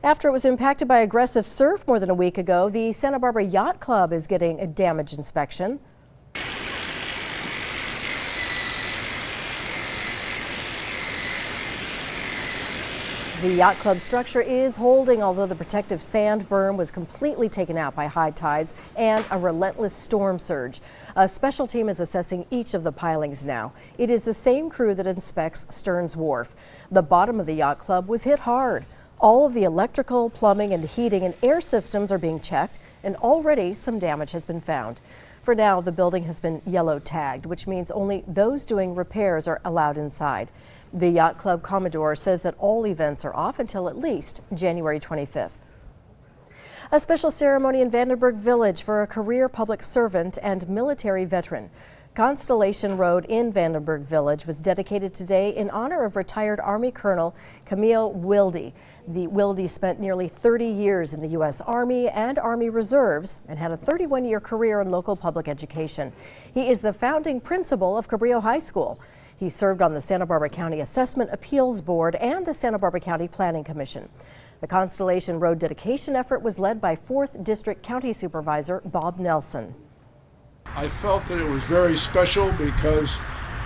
After it was impacted by aggressive surf more than a week ago, the Santa Barbara Yacht Club is getting a damage inspection. The Yacht Club structure is holding, although the protective sand berm was completely taken out by high tides and a relentless storm surge. A special team is assessing each of the pilings now. It is the same crew that inspects Stearns Wharf. The bottom of the Yacht Club was hit hard. All of the electrical, plumbing, and heating and air systems are being checked, and already some damage has been found. For now, the building has been yellow tagged, which means only those doing repairs are allowed inside. The Yacht Club Commodore says that all events are off until at least January 25th. A special ceremony in Vandenberg Village for a career public servant and military veteran. Constellation Road in Vandenberg Village was dedicated today in honor of retired Army Colonel Camille Wilde. The Wilde spent nearly 30 years in the U.S. Army and Army Reserves and had a 31-year career in local public education. He is the founding principal of Cabrillo High School. He served on the Santa Barbara County Assessment Appeals Board and the Santa Barbara County Planning Commission. The Constellation Road dedication effort was led by 4th District County Supervisor Bob Nelson. I felt that it was very special because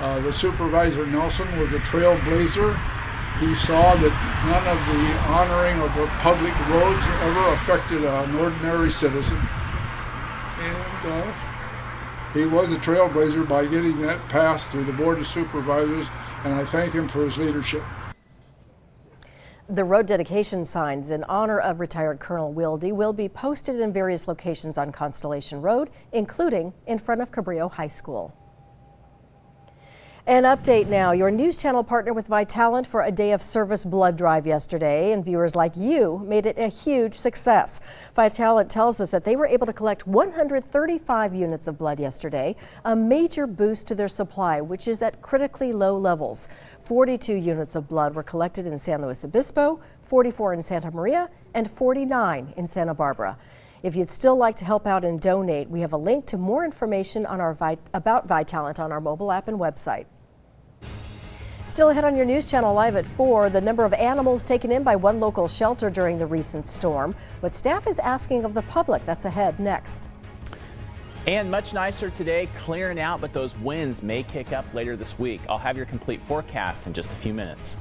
the Supervisor Nelson was a trailblazer. He saw that none of the honoring of the public roads ever affected an ordinary citizen. And he was a trailblazer by getting that passed through the Board of Supervisors, and I thank him for his leadership. The road dedication signs in honor of retired Colonel Wilde will be posted in various locations on Constellation Road, including in front of Cabrillo High School. An update now. Your news channel partnered with Vitalant for a day of service blood drive yesterday, and viewers like you made it a huge success. Vitalant tells us that they were able to collect 135 units of blood yesterday, a major boost to their supply, which is at critically low levels. 42 units of blood were collected in San Luis Obispo, 44 in Santa Maria, and 49 in Santa Barbara. If you'd still like to help out and donate, we have a link to more information on about Vitalant on our mobile app and website. Still ahead on your news channel live at 4, the number of animals taken in by one local shelter during the recent storm. What staff is asking of the public, that's ahead next. And much nicer today, clearing out, but those winds may kick up later this week. I'll have your complete forecast in just a few minutes.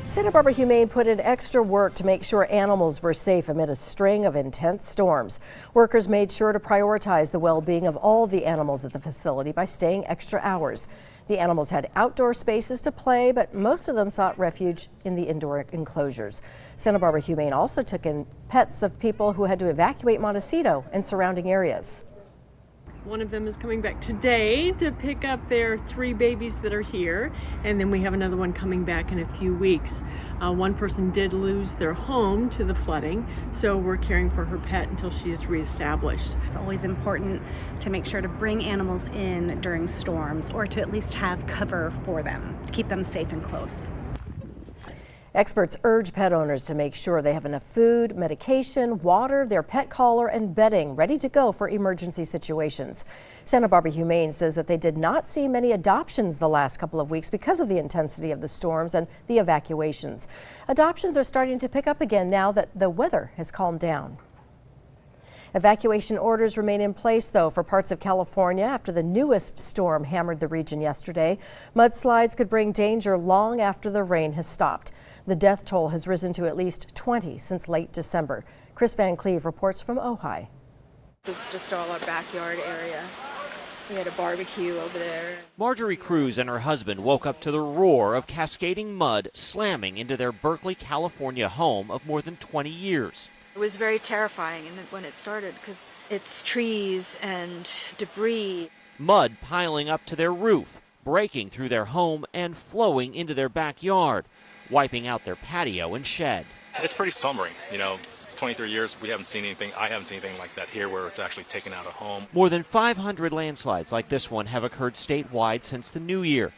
Santa Barbara Humane put in extra work to make sure animals were safe amid a string of intense storms. Workers made sure to prioritize the well-being of all the animals at the facility by staying extra hours. The animals had outdoor spaces to play, but most of them sought refuge in the indoor enclosures. Santa Barbara Humane also took in pets of people who had to evacuate Montecito and surrounding areas. One of them is coming back today to pick up their 3 babies that are here, and then we have another one coming back in a few weeks. One person did lose their home to the flooding, so we're caring for her pet until she is reestablished. It's always important to make sure to bring animals in during storms, or to at least have cover for them, to keep them safe and close. Experts urge pet owners to make sure they have enough food, medication, water, their pet collar, and bedding ready to go for emergency situations. Santa Barbara Humane says that they did not see many adoptions the last couple of weeks because of the intensity of the storms and the evacuations. Adoptions are starting to pick up again now that the weather has calmed down. Evacuation orders remain in place, though, for parts of California after the newest storm hammered the region yesterday. Mudslides could bring danger long after the rain has stopped. The death toll has risen to at least 20 since late December. Chris Van Cleve reports from Ojai. This is just all our backyard area. We had a barbecue over there. Marjorie Cruz and her husband woke up to the roar of cascading mud slamming into their Berkeley, California home of more than 20 years. It was very terrifying when it started because it's trees and debris. Mud piling up to their roof, breaking through their home and flowing into their backyard, wiping out their patio and shed. It's pretty sobering. 23 years, we haven't seen anything. I haven't seen anything like that here where it's actually taken out a home. More than 500 landslides like this one have occurred statewide since the new year,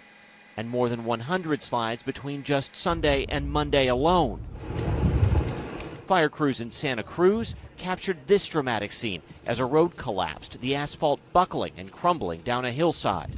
and more than 100 slides between just Sunday and Monday alone. Fire crews in Santa Cruz captured this dramatic scene as a road collapsed, the asphalt buckling and crumbling down a hillside.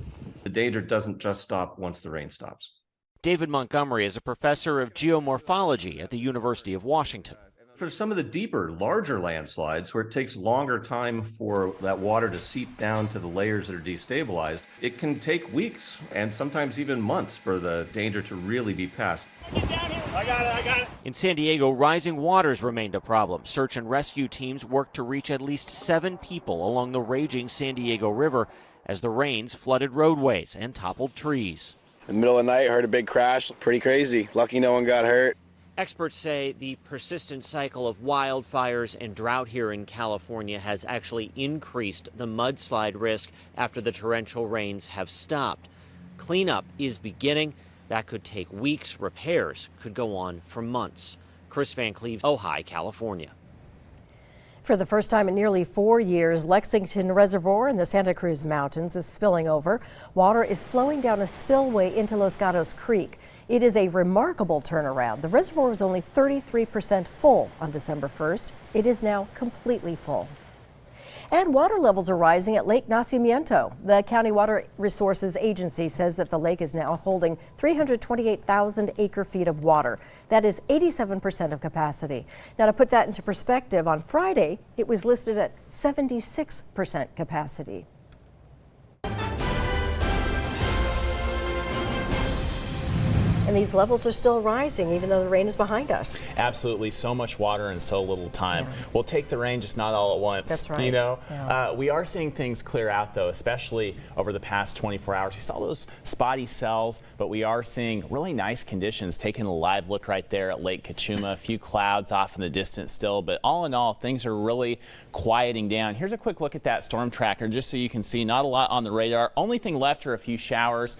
The danger doesn't just stop once the rain stops. David Montgomery is a professor of geomorphology at the University of Washington. For some of the deeper, larger landslides where it takes longer time for that water to seep down to the layers that are destabilized, it can take weeks and sometimes even months for the danger to really be passed. I got it. In San Diego, rising waters remained a problem. Search and rescue teams worked to reach at least 7 people along the raging San Diego River as the rains flooded roadways and toppled trees. In the middle of the night, heard a big crash. Pretty crazy. Lucky no one got hurt. Experts say the persistent cycle of wildfires and drought here in California has actually increased the mudslide risk after the torrential rains have stopped. Cleanup is beginning. That could take weeks. Repairs could go on for months. Chris Van Cleve, Ojai, California. For the first time in nearly 4 years, Lexington Reservoir in the Santa Cruz Mountains is spilling over. Water is flowing down a spillway into Los Gatos Creek. It is a remarkable turnaround. The reservoir was only 33% full on December 1st. It is now completely full. And water levels are rising at Lake Nacimiento. The County Water Resources Agency says that the lake is now holding 328,000 acre-feet of water. That is 87% of capacity. Now, to put that into perspective, on Friday, it was listed at 76% capacity. And these levels are still rising even though the rain is behind us. Absolutely. So much water in so little time. Yeah. We'll take the rain, just not all at once. That's right. Yeah. We are seeing things clear out, though, especially over the past 24 hours. We saw those spotty cells, but we are seeing really nice conditions. Taking a live look right there at Lake Cachuma. A few clouds off in the distance still, but all in all, things are really quieting down. Here's a quick look at that storm tracker, just so you can see not a lot on the radar. Only thing left are a few showers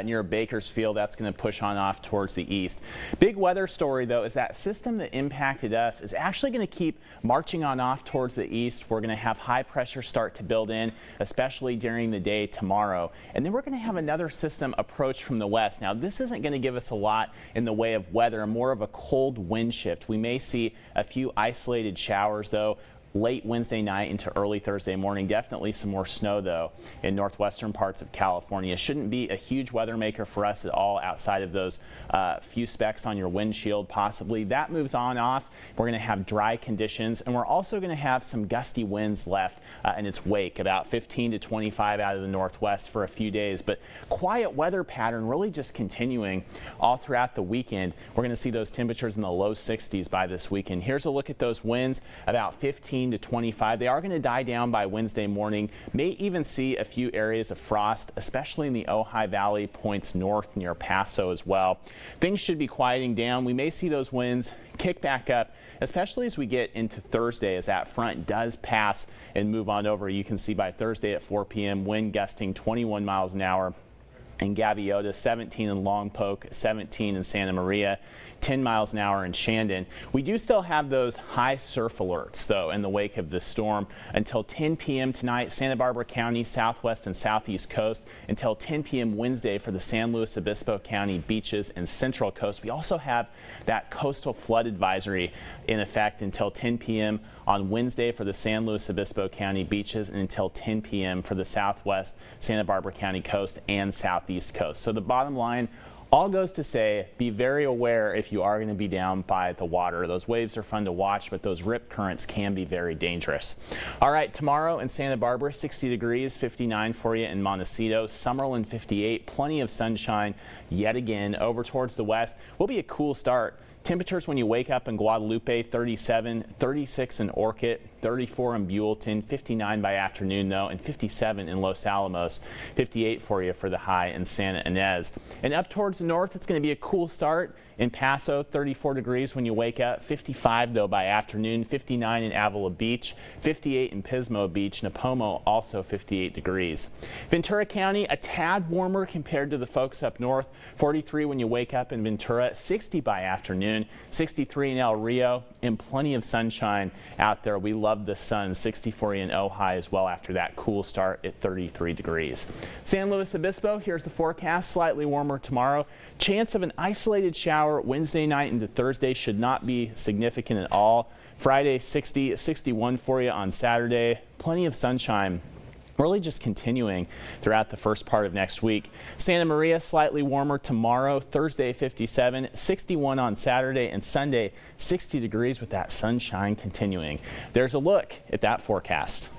near Bakersfield. That's going to push on off towards the east. Big weather story, though, is that system that impacted us is actually going to keep marching on off towards the east. We're going to have high pressure start to build in, especially during the day tomorrow. And then we're going to have another system approach from the west. Now, this isn't going to give us a lot in the way of weather, more of a cold wind shift. We may see a few isolated showers, though, late Wednesday night into early Thursday morning. Definitely some more snow, though, in northwestern parts of California. Shouldn't be a huge weather maker for us at all outside of those few specks on your windshield, possibly. That moves on off. We're going to have dry conditions, and we're also going to have some gusty winds left in its wake, about 15 to 25 out of the northwest for a few days. But quiet weather pattern really just continuing all throughout the weekend. We're going to see those temperatures in the low 60s by this weekend. Here's a look at those winds, about 15 19 to 25. They are going to die down by Wednesday morning. May even see a few areas of frost, especially in the Ojai Valley, points north near Paso as well. Things should be quieting down. We may see those winds kick back up, especially as we get into Thursday, as that front does pass and move on over. You can see by Thursday at 4 p.m. wind gusting 21 miles an hour in Gaviota, 17 in Lompoc, 17 in Santa Maria, 10 miles an hour in Shandon. We do still have those high surf alerts, though, in the wake of this storm until 10 p.m. tonight, Santa Barbara County, southwest and southeast coast, until 10 p.m. Wednesday for the San Luis Obispo County beaches and central coast. We also have that coastal flood advisory in effect until 10 p.m. on Wednesday for the San Luis Obispo County beaches and until 10 p.m. for the southwest Santa Barbara County coast and southeast coast. So the bottom line all goes to say, be very aware if you are going to be down by the water. Those waves are fun to watch, but those rip currents can be very dangerous. All right, tomorrow in Santa Barbara, 60 degrees, 59 for you in Montecito, Summerlin 58, plenty of sunshine yet again. Over towards the west will be a cool start. Temperatures when you wake up in Guadalupe, 37, 36 in Orchid, 34 in Buellton, 59 by afternoon though, and 57 in Los Alamos, 58 for you for the high in Santa Ynez. And up towards the north, it's going to be a cool start. In Paso, 34 degrees when you wake up, 55 though by afternoon, 59 in Avila Beach, 58 in Pismo Beach, Napomo also 58 degrees. Ventura County, a tad warmer compared to the folks up north, 43 when you wake up in Ventura, 60 by afternoon, 63 in El Rio, and plenty of sunshine out there. We love the sun, 64 in Ojai as well after that cool start at 33 degrees. San Luis Obispo, here's the forecast, slightly warmer tomorrow. Chance of an isolated shower Wednesday night into Thursday should not be significant at all. Friday 60, 61 for you on Saturday. Plenty of sunshine. Really just continuing throughout the first part of next week. Santa Maria slightly warmer tomorrow, Thursday 57, 61 on Saturday, and Sunday 60 degrees with that sunshine continuing. There's a look at that forecast.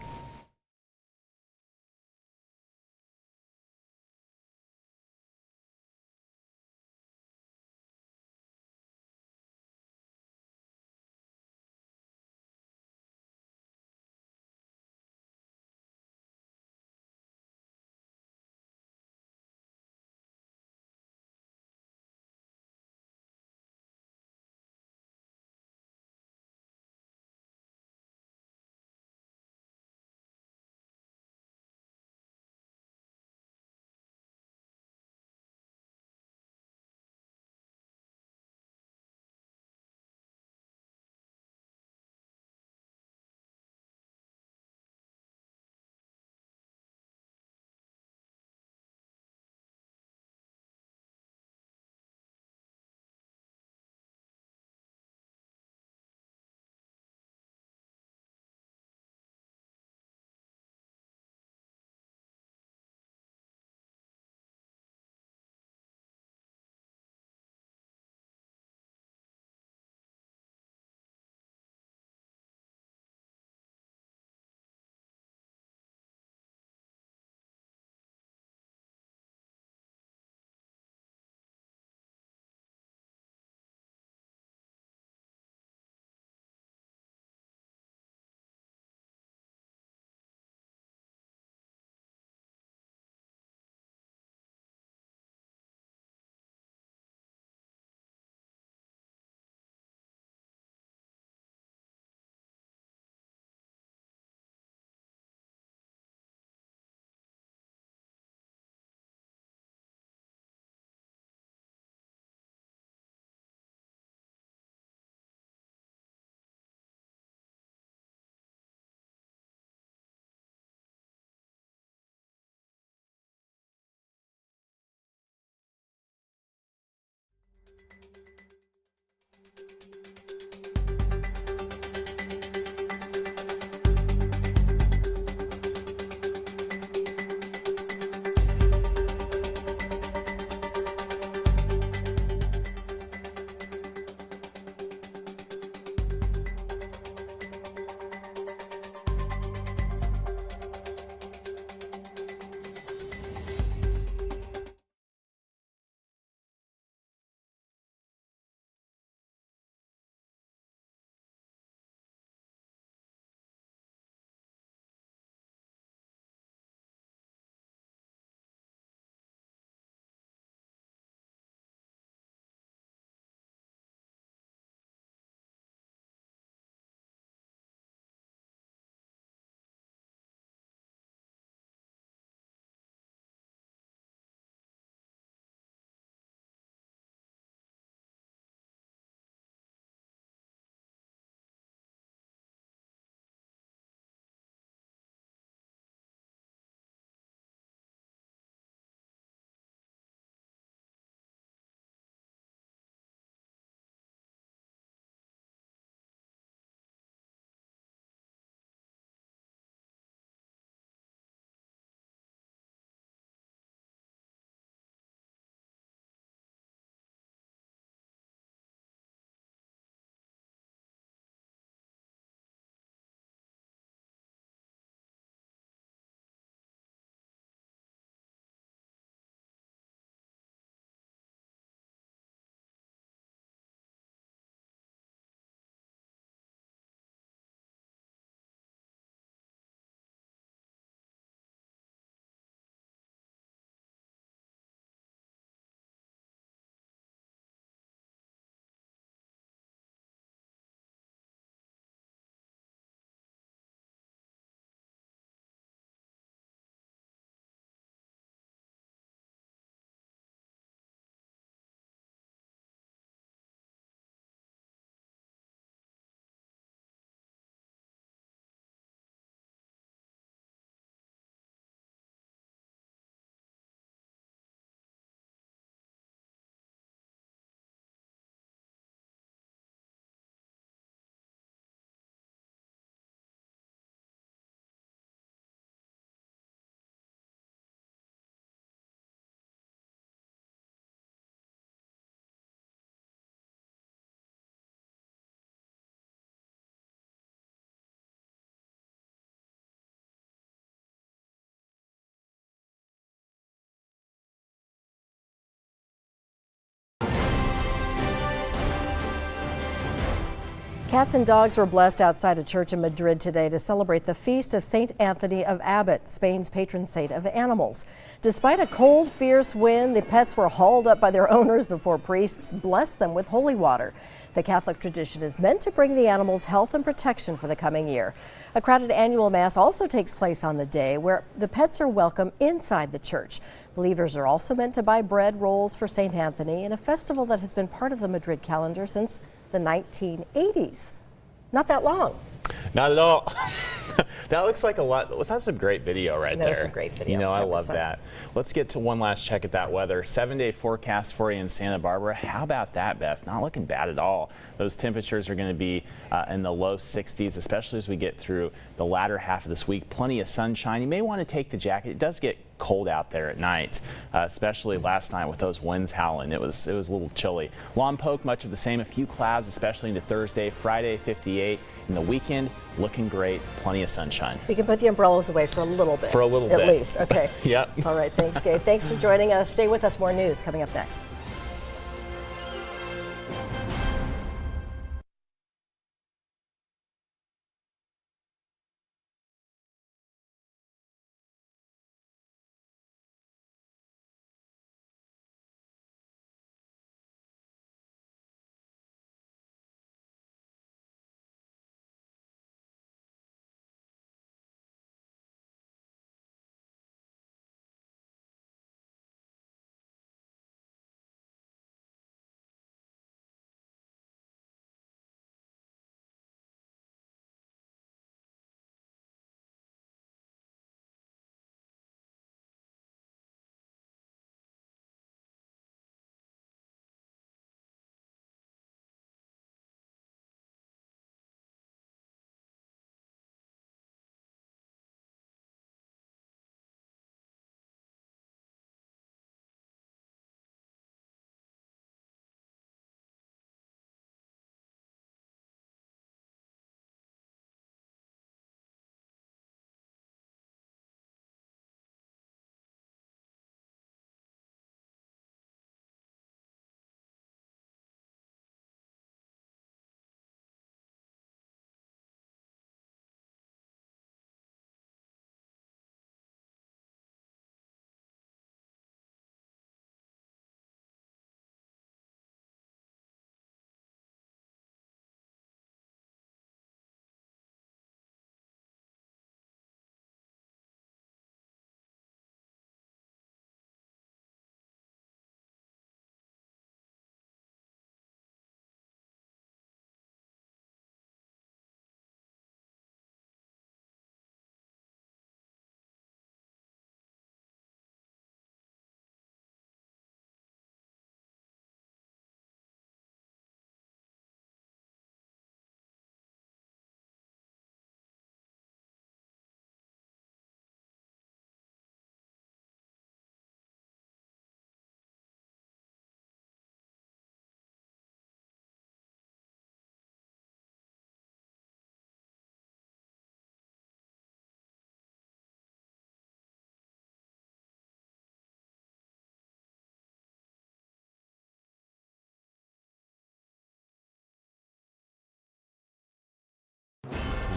Cats and dogs were blessed outside a church in Madrid today to celebrate the feast of St. Anthony of Abbat, Spain's patron saint of animals. Despite a cold, fierce wind, the pets were hauled up by their owners before priests blessed them with holy water. The Catholic tradition is meant to bring the animals health and protection for the coming year. A crowded annual mass also takes place on the day, where the pets are welcome inside the church. Believers are also meant to buy bread rolls for St. Anthony in a festival that has been part of the Madrid calendar since the 1980s. Not that long. Not at all. That looks like a lot. That's a great video right there. That was a great video. You know, I love fun. that. Let's get to one last check at that weather. 7-day forecast for you in Santa Barbara. How about that, Beth? Not looking bad at all. Those temperatures are going to be in the low 60s, especially as we get through the latter half of this week. Plenty of sunshine. You may want to take the jacket. It does get cold out there at night, especially last night with those winds howling. It was a little chilly. Lompoc, much of the same. A few clouds, especially into Thursday. Friday, 58. And the weekend, looking great. Plenty of sunshine. We can put the umbrellas away for a little bit. For a little bit. At least. Okay. Yep. All right. Thanks, Gabe. Thanks for joining us. Stay with us. More news coming up next.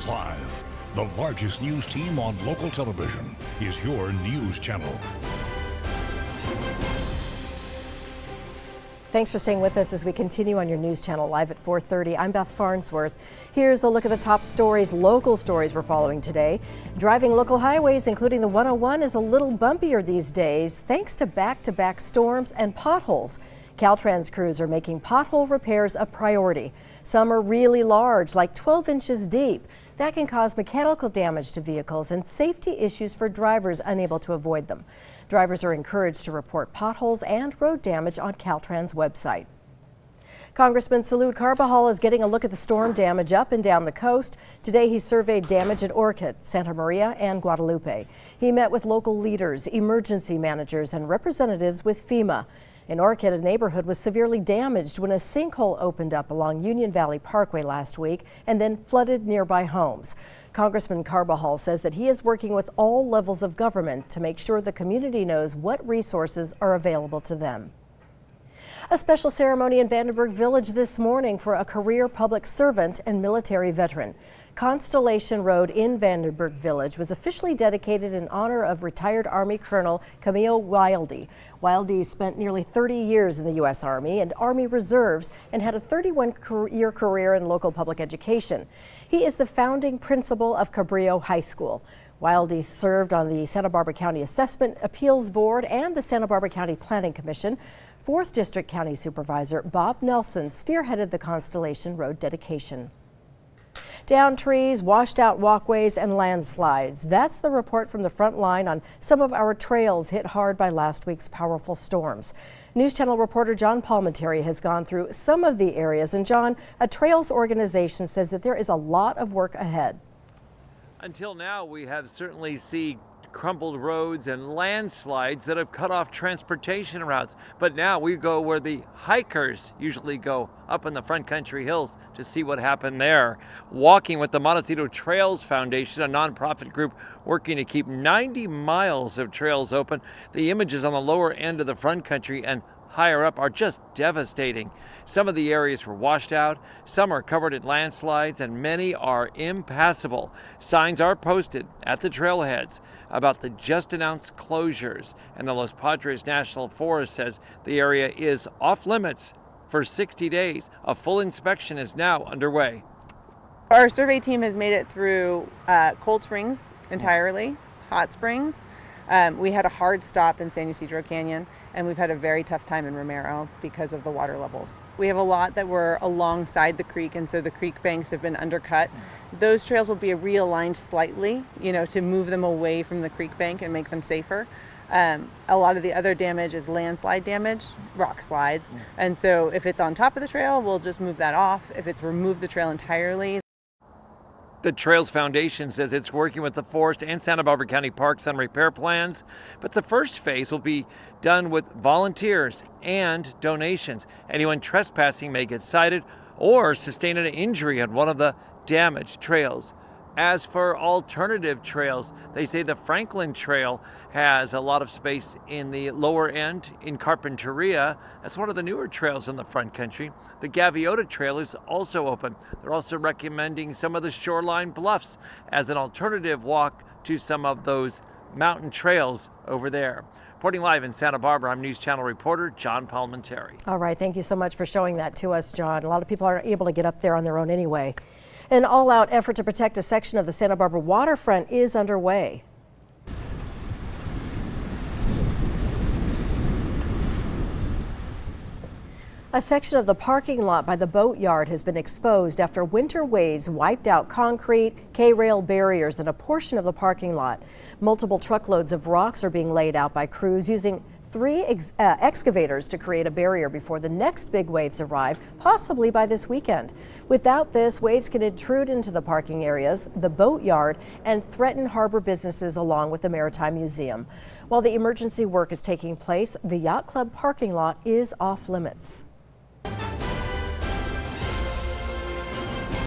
Live, the largest news team on local television is your news channel. Thanks for staying with us as we continue on your news channel live at 4:30. I'm Beth Farnsworth. Here's a look at the top stories, local stories we're following today. Driving local highways, including the 101, is a little bumpier these days thanks to back-to-back storms and potholes. Caltrans crews are making pothole repairs a priority. Some are really large, like 12 inches deep. That can cause mechanical damage to vehicles and safety issues for drivers unable to avoid them. Drivers are encouraged to report potholes and road damage on Caltrans' website. Congressman Salud Carbajal is getting a look at the storm damage up and down the coast. Today he surveyed damage in Orcutt, Santa Maria, and Guadalupe. He met with local leaders, emergency managers, and representatives with FEMA. In Orcutt, a neighborhood was severely damaged when a sinkhole opened up along Union Valley Parkway last week and then flooded nearby homes. Congressman Carbajal says that he is working with all levels of government to make sure the community knows what resources are available to them. A special ceremony in Vandenberg Village this morning for a career public servant and military veteran. Constellation Road in Vandenberg Village was officially dedicated in honor of retired Army Colonel Camille Wildy. Wildy spent nearly 30 years in the U.S. Army and Army Reserves and had a 31-year career in local public education. He is the founding principal of Cabrillo High School. Wildy served on the Santa Barbara County Assessment Appeals Board and the Santa Barbara County Planning Commission. 4th District County Supervisor Bob Nelson spearheaded the Constellation Road dedication. Downed trees, washed out walkways, and landslides. That's the report from the front line on some of our trails hit hard by last week's powerful storms. News Channel reporter John Palmentary has gone through some of the areas. And John, a trails organization says that there is a lot of work ahead. Until now, we have certainly seen crumbled roads and landslides that have cut off transportation routes. But now we go where the hikers usually go, up in the front country hills, to see what happened there. Walking with the Montecito Trails Foundation, a nonprofit group working to keep 90 miles of trails open. The images on the lower end of the front country and higher up are just devastating. Some of the areas were washed out, some are covered in landslides, and many are impassable. Signs are posted at the trailheads about the just announced closures, and the Los Padres National Forest says the area is off limits for 60 days. A full inspection is now underway. Our survey team has made it through Cold Springs entirely, Hot Springs. We had a hard stop in San Ysidro Canyon, and we've had a very tough time in Romero because of the water levels. We have a lot that were alongside the creek, and so the creek banks have been undercut. Those trails will be realigned slightly, to move them away from the creek bank and make them safer. A lot of the other damage is landslide damage, rock slides. And so if it's on top of the trail, we'll just move that off. If it's removed the trail entirely. The Trails Foundation says it's working with the Forest and Santa Barbara County Parks on repair plans, but the first phase will be done with volunteers and donations. Anyone trespassing may get cited or sustain an injury on one of the damaged trails. As for alternative trails, they say the Franklin Trail has a lot of space in the lower end in Carpinteria. That's one of the newer trails in the front country. The Gaviota Trail is also open. They're also recommending some of the shoreline bluffs as an alternative walk to some of those mountain trails over there. Reporting live in Santa Barbara, I'm News Channel reporter John Palmentary. All right, thank you so much for showing that to us, John. A lot of people aren't able to get up there on their own anyway. An all-out effort to protect a section of the Santa Barbara waterfront is underway. A section of the parking lot by the boatyard has been exposed after winter waves wiped out concrete, K-rail barriers, and a portion of the parking lot. Multiple truckloads of rocks are being laid out by crews using 3 excavators to create a barrier before the next big waves arrive, possibly by this weekend. Without this, waves can intrude into the parking areas, the boatyard, and threaten harbor businesses along with the Maritime Museum. While the emergency work is taking place, the Yacht Club parking lot is off limits.